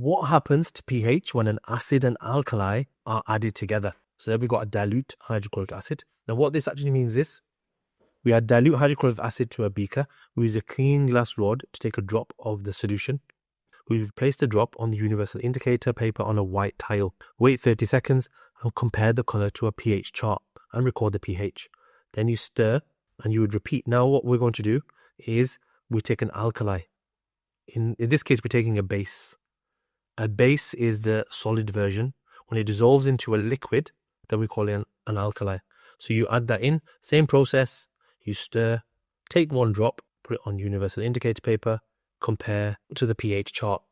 what happens to pH when an acid and alkali are added together? So there we've got a dilute hydrochloric acid. Now what this actually means is, we add dilute hydrochloric acid to a beaker. We use a clean glass rod to take a drop of the solution. We place the drop on the universal indicator paper on a white tile. Wait 30 seconds and compare the color to a pH chart and record the pH. Then you stir and you would repeat. Now what we're going to do is we take an alkali. In this case, we're taking a base. A base is the solid version. When it dissolves into a liquid, then we call it an alkali. So you add that in, same process. You stir, take one drop, put it on universal indicator paper, compare to the pH chart.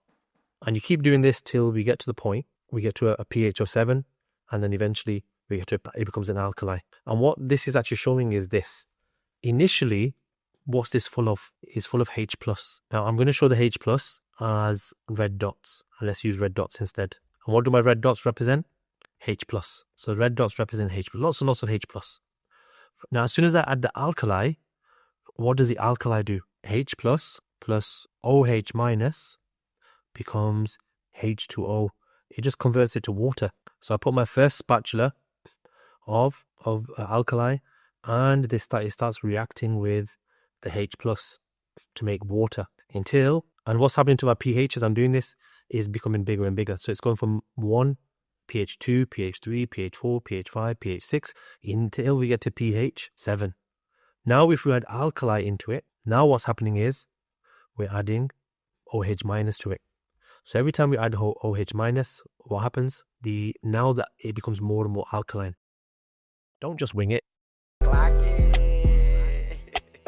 And you keep doing this till we get to the point, we get to a pH of 7, and then eventually we get to it becomes an alkali. And what this is actually showing is this. Initially, what's this full of? Is full of H+. Now I'm going to show the H+ as red dots. And let's use red dots instead. And what do my red dots represent? H+. So red dots represent H+. Lots and lots of H+. Now, as soon as I add the alkali, what does the alkali do? H plus OH minus becomes H₂O. It just converts it to water. So I put my first spatula of alkali, and it starts reacting with the H+ to make water until, and what's happening to my pH as I'm doing this is becoming bigger and bigger. So it's going from 1, pH 2, pH 3, pH 4, pH 5, pH 6, until we get to pH 7. Now if we add alkali into it, now what's happening is we're adding OH minus to it. So every time we add OH minus, what happens? Now that it becomes more and more alkaline. Don't just wing it.